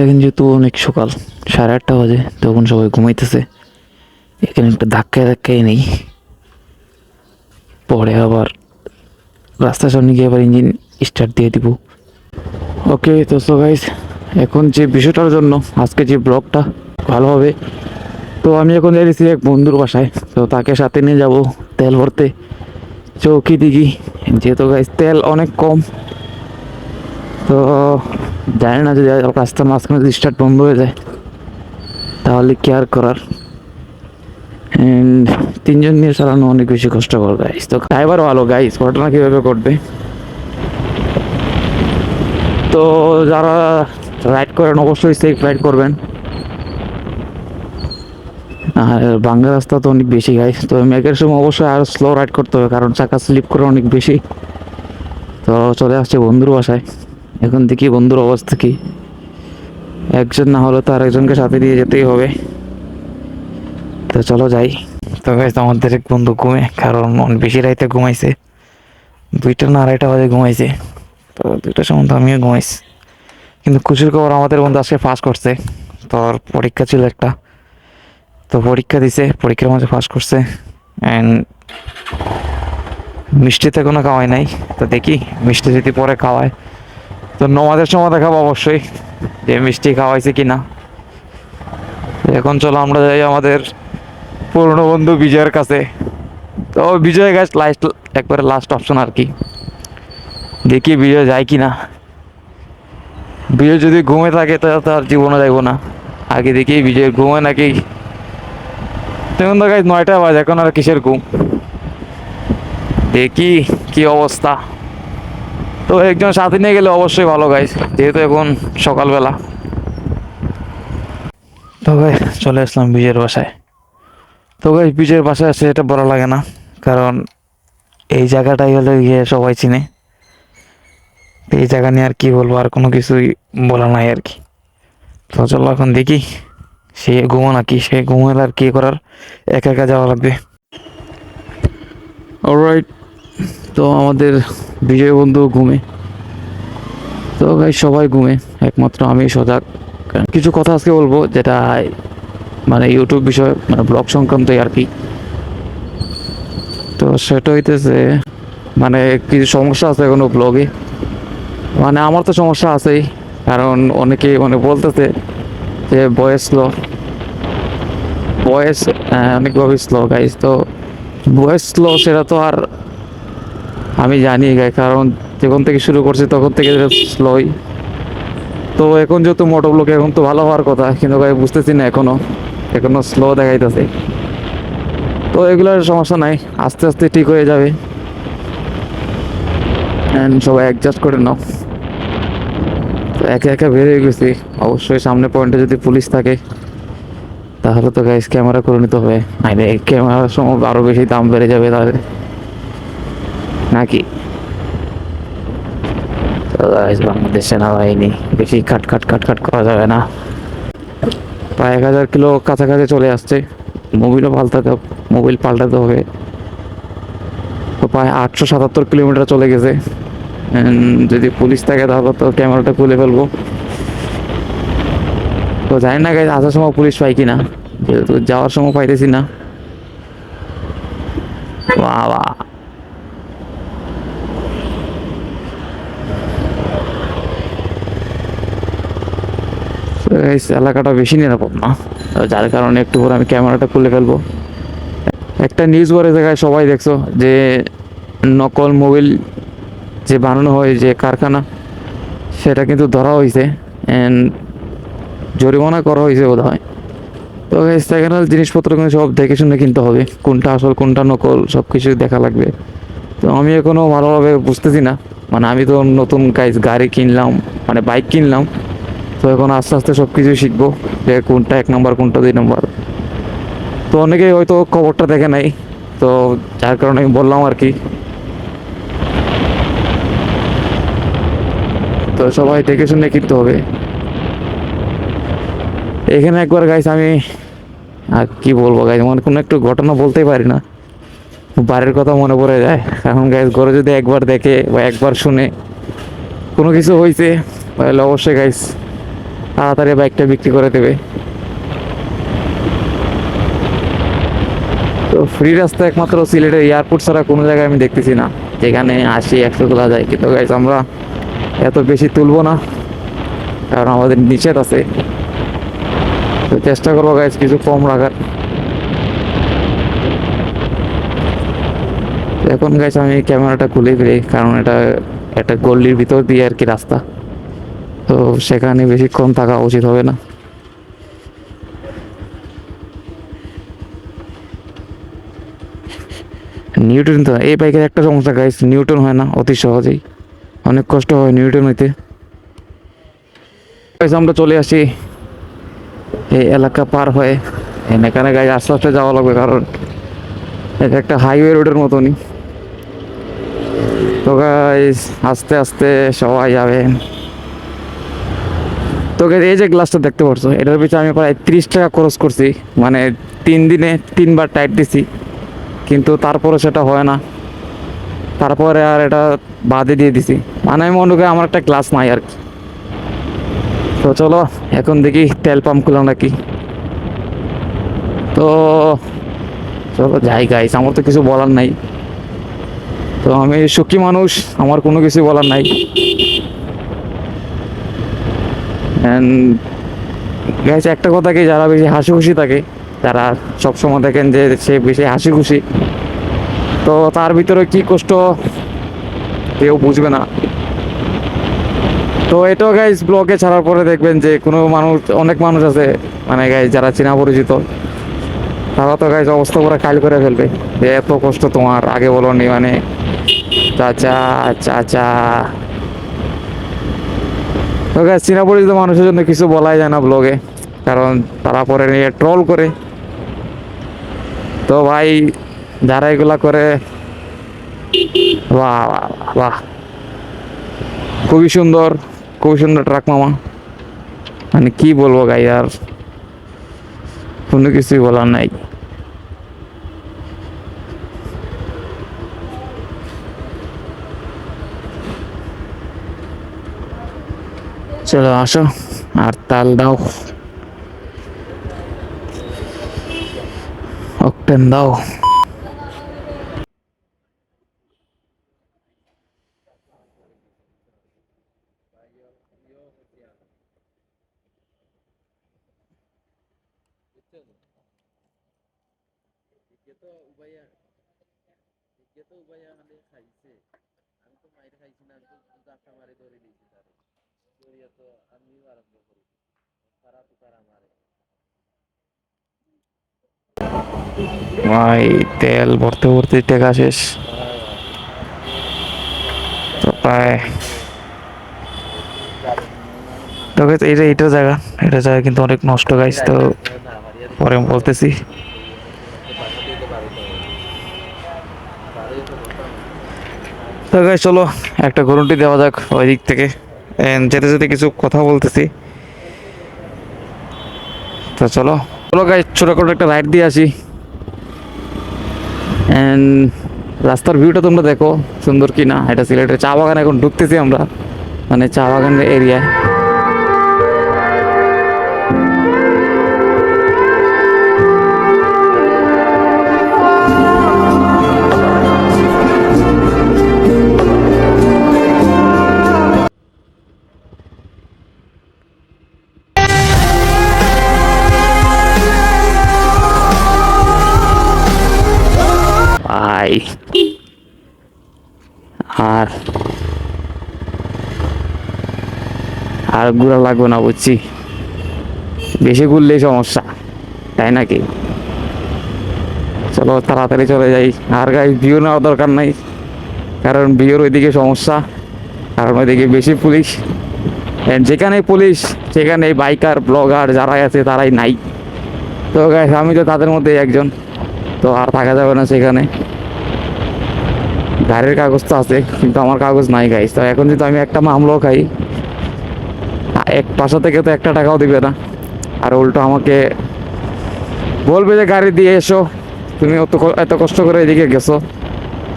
এখন যেহেতু অনেক সকাল 8:30 বাজে, তখন সবাই ঘুমাইতেছে। এখানে একটা ধাক্কায় নেই, পরে আবার রাস্তার সামনে গিয়ে আবার ইঞ্জিন স্টার্ট দিয়ে দিব। ওকে তো সো গাইস, এখন যে বিষয়টার জন্য আজকে যে ব্লগটা ভালো হবে, তো আমি এখন যাইতেছি এক বন্ধুর বাসায়। তো তাকে সাথে নিয়ে যাব তেল ভরতে চৌকি দিঘি। যেহেতু গাইস তেল অনেক কম, তো জানি না যদি রাস্তার মাঝখানে যদি স্টার্ট বন্ধ হয়ে যায় তাহলে কি আর করার। অ্যান্ড 3জন নিয়ে চালানো অনেক বেশি কষ্টকর গাইস। তো ড্রাইভার ভালো গাইস, ঘটনা কীভাবে ঘটবে। তো যারা রাইড করেন অবশ্যই সেফ রাইড করবেন। আর বাংলা রাস্তা তো অনেক বেশি গাইস, তো মেঘের সময় অবশ্যই আরও স্লো রাইড করতে হবে, কারণ চাকা স্লিপ করে অনেক বেশি। তো চলে আসছে বন্ধুর বাসায়, এখন দেখি বন্ধুর অবস্থা কি। একজন না হলে তো আরেকজনকে সাথে দিয়ে যেতেই হবে। তো চলো যাই। তো গাইস আমাদের এক বন্ধু ঘুমে, কারণ অনেক বেশি রাইতে ঘুমাইছে, 2টা না 2:30 বাজে ঘুমাইছে। তো 2টার সময় তো আমিও ঘুমাইছি। কিন্তু খুশির খবর, আমাদের বন্ধু আজকে পাস করছে। তোর পরীক্ষা ছিল একটা, তো পরীক্ষা দিছে, পরীক্ষার মাঝে পাস করছে। অ্যান্ড মিষ্টিতে কোনো খাওয়াই নাই, তো দেখি মিষ্টি যদি পরে খাওয়ায় তো নমাজের সময় দেখাবো অবশ্যই যে মিষ্টি খাওয়াইছে কিনা। এখন চলো আমরা যাই আমাদের পুরনো বন্ধু বিজয়ের কাছে। তো বিজয় গাছ লাস্ট, একবারে লাস্ট অপশন আর কি। দেখি বিজয় যায় কিনা। বিজয় যদি ঘুমে থাকে তাহলে তো আর জীবনে যাইব না। আগে দেখি বিজয় ঘুমে নাকি। তখন তো গাছ 9টা বাজে, এখন আর কিসের ঘুম। দেখি কি অবস্থা। তো একজন সাথে নিয়ে গেলে অবশ্যই ভালো গাইস, যেহেতু এখন সকালবেলা। তো গাই চলে আসলাম বিজয়ের বাসায়। তো গাই বিজয়ের বাসায় আসে এটা বড় লাগে না, কারণ এই জায়গাটাই হলে গিয়ে সবাই চিনে। এই জায়গা নিয়ে আর কি বলবো, আর কোনো কিছুই বলা নাই আর কি। তো চলো এখন দেখি সে ঘুমো নাকি, সে ঘুমালে আর কি করার, একা একা যাওয়া লাগবে। অলরাইট, তো আমাদের বিজয় বন্ধু ঘুমে। তো ভাই সবাই ঘুমে, একমাত্র আমি সজাগ। কিছু কথা আজকে বলবো যেটা মানে ইউটিউব বিষয়, মানে ব্লগ সংক্রান্তই আর কি। তো সেটা হইতেছে মানে কিছু সমস্যা আছে এখনো ব্লগে। মানে আমার তো সমস্যা আছেই, কারণ অনেকে মানে বলতেছে যে ভয়েস স্লো, ভয়েস অনেকভাবে স্লো গাইস। তো ভয়েস স্লো সেটা তো আর আমি জানি গাই, কারণ যখন থেকে শুরু করছি তখন থেকে স্লোই। তো এখন যেহেতু মোটরব্লগ, এখন তো ভালো হওয়ার কথা, কিন্তু গাই বুঝতেছি না এখনো স্লো দেখাইতেছে। তো এগুলোর সমস্যা নাই, আস্তে আস্তে ঠিক হয়ে যাবে। অ্যান্ড সবাই অ্যাডজাস্ট করে নাও। তো একে একে বেরিয়ে গেছি। অবশ্যই সামনে পয়েন্টে যদি পুলিশ থাকে তাহলে তো গাইস ক্যামেরা করে নিতে হবে, নাইলে ক্যামেরার সময় আরও বেশি দাম বেড়ে যাবে তাহলে নাকি। তো গাইস বাংলাদেশ সেনাবাহিনী বেশি খাট করা যাবে না। প্রায় 1000 কিলো কাছাকাছি চলে আসছে। মোবিল পাল্টাতে হবে। তো প্রায় 877 কিলোমিটার চলে গেছে। যদি পুলিশ থাকে তাহলে তো ক্যামেরাটা খুলে ফেলবো। তো জানি না গাইজ আসার সময় পুলিশ পাই কিনা, যেহেতু যাওয়ার সময় পাইতেছি না। বাবা এলাকাটা বেশি নিরাপদ না, যার কারণে একটু পরে আমি ক্যামেরাটা খুলে ফেলবো। একটা নিউজ পড়ে জায়গায় সবাই দেখছো যে নকল মোবিল যে বানানো হয় যে কারখানা, সেটা কিন্তু ধরা হয়েছে অ্যান্ড জরিমানা করা হয়েছে বোধ হয়। তো সেকেন্ড হ্যান্ড জিনিসপত্র কিন্তু সব দেখে শুনে কিনতে হবে, কোনটা আসল কোনটা নকল সব কিছু দেখা লাগবে। তো আমি এখনও ভালোভাবে বুঝতেছি না, মানে আমি তো নতুন গাড়ি কিনলাম, মানে বাইক কিনলাম। তো এখন আস্তে আস্তে সব কিছু শিখবো যে কোনটা 1 নম্বর কোনটা 2 নম্বর। তো অনেকেই হয়তো খবরটা দেখে নাই, তো যার কারণে আমি বললাম আর কি। তো সবাই দেখে শুনে কিনতে হবে। এখানে একবার গাইস আমি আর কি বলবো গাইস, মানে কোনো একটু ঘটনা বলতেই পারি না, বাড়ির কথা মনে পড়ে যায়। এখন গাইস ঘরে যদি একবার দেখে বা একবার শুনে কোনো কিছু হয়েছে তাহলে অবশ্যই গাইস তাড়াতাড়ি বাইকটা বিক্রি করে দেবে। তো ফ্রি রাস্তা একমাত্র সিলেটের এয়ারপোর্ট ছাড়া কোনো জায়গায় আমি দেখতেছি না যেখানে 80-100 তোলা যায়, কিন্তু গাইস আমরা এত বেশি তুলবো না, কারণ আমাদের নিষেধ আছে। তো চেষ্টা করবো গাইস কিছু কম রাখার। এখন গাইস আমি ক্যামেরাটা খুলে ফেলি, কারণ এটা একটা গল্লির ভিতর দিয়ে আর কি রাস্তা, তো সেখানে বেশিক্ষণ থাকা উচিত হবে না। নিউটন তো এই বাইকের একটা সমস্যা গাইস, নিউটন হয় না অতি সহজেই, অনেক কষ্ট হয় নিউটন হইতে। আমরা চলে আসি এই এলাকা পার হয়ে, এখানে গাইস আস্তে আস্তে যাওয়া লাগবে, কারণ এটা একটা হাইওয়ে রোডের মতনই। তো গাইস আস্তে আস্তে সবাই যাবেন। তো guys, এই যে গ্লাসটা দেখতে পাচ্ছ, এটার পিছনে আমি প্রায় 30 টাকা খরচ করছি, মানে 3 দিনে 3বার টাইট দিছি, কিন্তু তারপরে সেটা হয় না। তারপরে আর এটা বাদে দিয়ে দিছি, মানে আমি মনে করি আমার একটা গ্লাস নাই আর কি। তো চলো এখন দেখি তেল পাম্প খুললাম নাকি। তো চলো যাই গাইস, আমার তো কিছু বলার নাই, তো আমি সুখী মানুষ, আমার কোনো কিছু বলার নাই। গাইস একটা কথা কি, যারা বেশি হাসি খুশি থাকে, যারা সবসময় দেখেন যে সে বেশি হাসি খুশি, তো তার ভিতরে কি কষ্ট কেউ বুঝবে না। তো এটাও গাইস ব্লগে ছাড়ার পরে দেখবেন যে কোনো মানুষ, অনেক মানুষ আছে মানে গাইস যারা চেনা পরিচিত, তারা তো গাইস অবস্থা পুরো কাল করে ফেলবে যে এত কষ্ট তোমার আগে বলোনি, মানে চাচা চাচা। তো গাইস চেনা পরিচিত মানুষের জন্য কিছু বলাই যায় না ব্লগে, কারণ তারা পরে নিয়ে ট্রল করে। তো ভাই যারা এগুলা করে, বাহ বাহ বাহ, খুবই সুন্দর, খুবই সুন্দর ট্রাক মামা, মানে কি বলবো গাই, আর কোনো কিছুই বলার নাই। চলো আসো আর তাল দাও, অকটেন দাও। ভাই তেল ভরতে ভরতে টাকা শেষ, তো প্রায়। তো guys, এইটা জায়গা, এটা জায়গা কিন্তু অনেক নষ্ট গাইস, তো পরে আমি বলতেছি। তো গাইস চলো একটা ঘুরুন্টি দেওয়া যাক ওই দিক থেকে, যেতে যেতে কিছু কথা বলতেছি। তো চলো চলো গাইস ছোট করে একটা রাইড দিয়ে আসি, এন্ড রাস্তার ভিউটা তোমরা দেখো সুন্দর কি না। এটা সিলেটের চা বাগান, এখন ঢুকতেছি আমরা, মানে চা বাগানের এরিয়ায়। ভাই আর আর ঘোরা লাগবে না বুঝছি, বেশি ঘুরলেই সমস্যা, তাই নাকি? চলো তাড়াতাড়ি চলে যাই। আর গাই ভিউ নেওয়ার দরকার নাই, কারণ ভিউর ওইদিকে সমস্যা, কারণ ওইদিকে বেশি পুলিশ, যেখানে পুলিশ সেখানে বাইকার ব্লগার যারা আছে তারাই নাই। তো গাইস আমি তো তাদের মধ্যে একজন, তো আর থাকা যাবে না সেখানে। গাড়ির কাগজ তো আছে কিন্তু আমার কাগজ নাই গাইস, তো এখন যদি আমি একটা মামলাও খাই, এক পাশা থেকে তো একটা টাকাও দিবে না, আর উল্টো আমাকে বলবে যে গাড়ি দিয়ে এসো, তুমি এত কষ্ট করে এদিকে গেছো,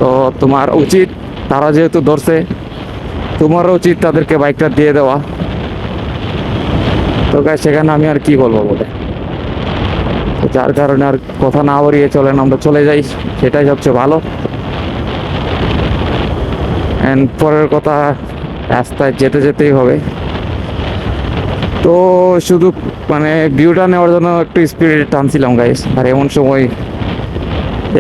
তো তোমার উচিত, তারা যেহেতু ধরছে তোমারও উচিত তাদেরকে বাইকটা দিয়ে দেওয়া। তো তো গাইস সেখানে আমি আর কি বলবো বলে, তো যার কারণে আর কথা না বাড়িয়ে চলেন আমরা চলে যাই, সেটাই সবচেয়ে ভালো। অ্যান্ড পরের কথা, রাস্তায় যেতে যেতেই হবে, তো শুধু মানে ভিউটা নেওয়ার জন্য একটু স্পিড টানছিলাম গাইস। আর এমন সময়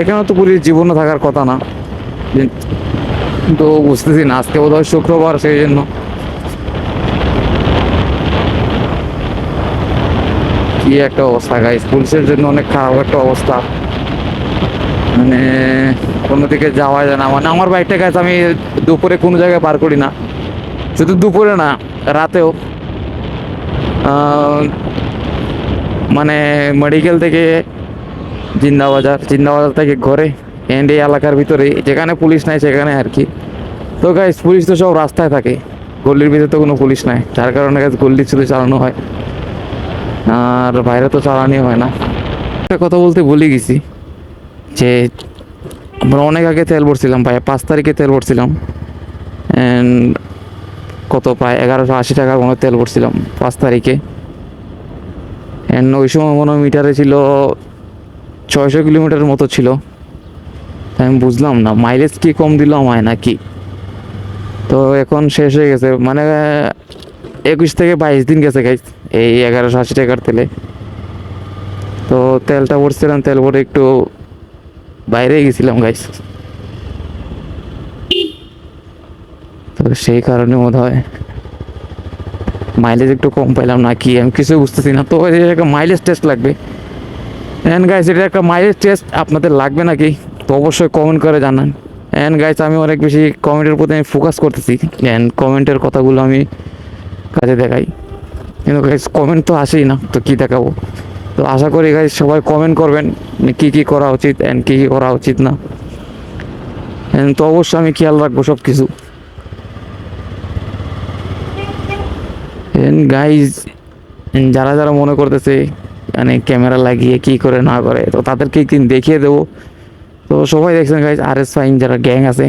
এখানে তো পুলিশ জীবনও থাকার কথা না, কিন্তু বুঝতেছি না, আজকে বোধহয় শুক্রবার, সেই জন্য কি একটা অবস্থা গাইস, পুলিশের জন্য অনেক খারাপ একটা অবস্থা। মানে কোনো দিকে যাওয়া যায় না। মানে আমার বাইকটা গাইস আমি দুপুরে কোনো জায়গায় পার করি না, শুধু দুপুরে না, রাতেও। আহ, মানে মেডিকেল থেকে জিন্দাবাজার, জিন্দাবাজার থেকে ঘরে, এন্ড এই এলাকার ভিতরে যেখানে পুলিশ নাই সেখানে আর কি। তো গাইস পুলিশ তো সব রাস্তায় থাকে, গলির ভিতরে তো কোনো পুলিশ নাই, যার কারণে গাইস গল্লি শুধু চালানো হয়, আর বাইরে তো চালানোই হয় না। একটা কথা বলতে ভুলে গেছি, যে আমরা অনেক আগে তেল ভরছিলাম ভাই, 5 তারিখে তেল ভরছিলাম, অ্যান্ড কত প্রায় 1180 টাকার মনে হয় তেল ভরছিলাম 5 তারিখে। অ্যান্ড ওই সময় মনে হয় মিটারে ছিল 600 কিলোমিটারের মতো ছিল। আমি বুঝলাম না মাইলেজ কি কম দিল আমায় নাকি। তো এখন শেষ হয়ে গেছে, মানে 21 থেকে 22 দিন গেছে গাইস এই 1180 টাকার তেলে। তো তেলটা ভরছিলাম, তেল ভরে একটু বাইরে গেছিলাম গাইস, তো সেই কারণে মনে হয় মাইলেজ একটু কম পাইলাম নাকি, আমি কিছু বুঝতেছি না। তো এটা একটা মাইলেজ টেস্ট লাগবে, অ্যান্ড গাইস এটা একটা মাইলেজ টেস্ট আপনাদের লাগবে নাকি, তো অবশ্যই কমেন্ট করে জানান। অ্যান্ড গাইস আমি অনেক বেশি কমেন্টের প্রতি আমি ফোকাস করতেছি, অ্যান্ড কমেন্টের কথাগুলো আমি কাজে দেখাই, কিন্তু গাইস কমেন্ট তো আসেই না, তো কী দেখাবো। তো আশা করি গাইস সবাই কমেন্ট করবেন কী কী করা উচিত অ্যান্ড কী কী করা উচিত না, অ্যান্ড তো অবশ্যই আমি খেয়াল রাখবো সব কিছু। অ্যান্ড গাইস যারা যারা মনে করতেছে মানে ক্যামেরা লাগিয়ে কী করে না করে, তো তাদেরকে একদিন দেখিয়ে দেবো। তো সবাই দেখছেন গাইজ RS ফাইম যারা গ্যাং আছে,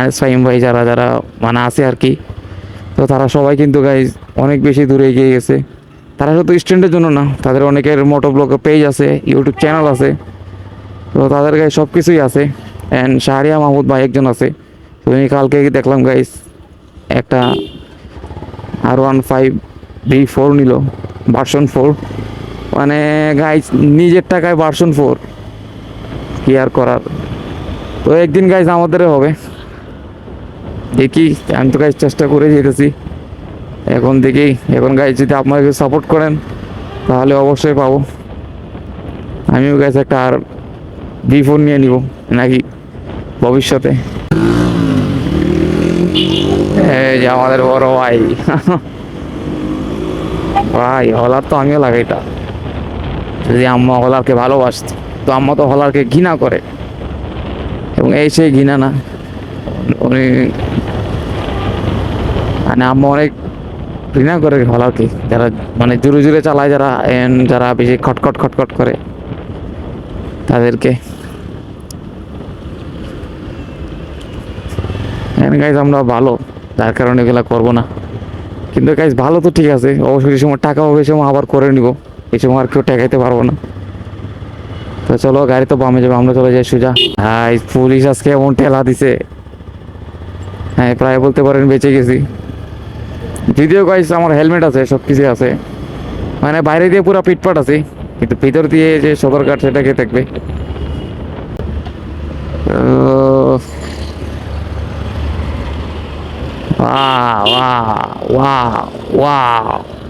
RS ফাইম ভাই যারা যারা মানে আছে আর কি, তো তারা সবাই কিন্তু গাইজ অনেক বেশি দূরে এগিয়ে গেছে। তারা শুধু স্ট্যান্ডের জন্য না, তাদের অনেকের মোটো ব্লগের পেজ আছে, ইউটিউব চ্যানেল আছে, তো তাদের গাইজ সব কিছুই আছে। অ্যান্ড শাহরিয়া মাহমুদ ভাই একজন আছে, তো উনি কালকে দেখলাম গাইজ একটা R15V4 নিল, ভার্সন 4। মানে গাইজ নিজের টাকায় ভার্সন 4, কি আর করার। তো একদিন গাইজ আমাদেরও হবে, দেখি। আমি তো গাইজ চেষ্টা করে যেতেছি, এখন দেখি। এখন গাইজ যদি আপনারা সাপোর্ট করেন তাহলে অবশ্যই পাবো। আমিও গাইজ একটা V4 নিয়ে নিব নাকি ভবিষ্যতে। এই যে আমাদের বড় ভাই ভাই হলার তো আমিও লাগাইতাম, যদি আম্মা হলারকে ভালোবাসত। তো আম্মা তো হলারকে ঘৃণা করে, এবং এই সেই ঘৃণা না, উনি মানে আম্মা অনেক ঘৃণা করে হলারকে, যারা মানে জোরে জোরে চালায়, যারা যারা বেশি খটখট খটখট করে তাদেরকে। গাইজ আমরা ভালো, যার কারণে এগুলা করবো না। কিন্তু গাইজ ভালো তো ঠিক আছে, অবশ্যই সময় টাকা হবে, এই সময় আবার করে নিব, এই সময় আর কেউ ঠেকাইতে পারবো না। তো চলো গাড়ি তো বামে যাবে, আমরা চলে যাই সোজা। হ্যাঁ পুলিশ আজকে এমন ঠেলা দিছে, হ্যাঁ প্রায় বলতে পারেন বেঁচে গেছি। যদিও গাইস আমার হেলমেট আছে, সব কিছু আছে, মানে বাইরে দিয়ে পুরো পিটপাট আছে, কিন্তু ভিতর দিয়ে যে সদরঘাট সেটাকে দেখবে।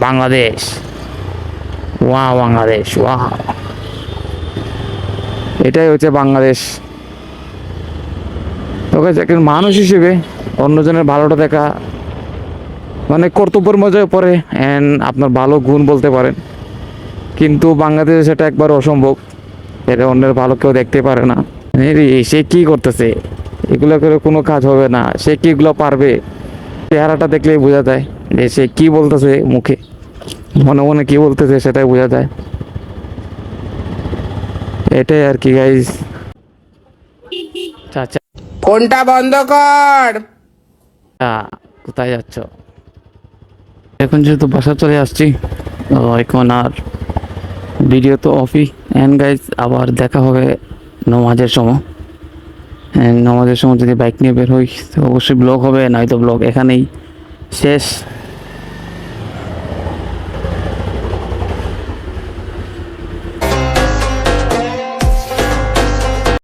বাংলাদেশ, বাংলাদেশ, এটাই হচ্ছে বাংলাদেশ। তোকে একজন মানুষ হিসেবে অন্যজনের ভালোটা দেখা মানে কর্তব্যের মধ্যে পড়ে, অ্যান্ড আপনার ভালো গুণ বলতে পারেন। কিন্তু বাংলাদেশে সেটা একবার অসম্ভব, এটা অন্যের ভালো কেউ দেখতে পারে না। সে কি করতেছে, এগুলো করে কোনো কাজ হবে না, সে কি এগুলো পারবে, চেহারাটা দেখলেই বোঝা যায় যে সে কি বলতেছে, মুখে মনে মনে কি বলতেছে সেটাই বোঝা যায়। এটাই আর কি গাইজ। চাচা ফোনটা বন্ধ কর। কোথায় যাচ্ছ? এখন যেহেতু বাসা চলে আসছি, তো এখন আর ভিডিও তো অফই। অ্যান্ড গাইজ আবার দেখা হবে নমাজের সময়। নামাজের সময় যদি বাইক নিয়ে বের হই তো অবশ্যই ব্লগ হবে, নয়তো ব্লগ এখানেই শেষ।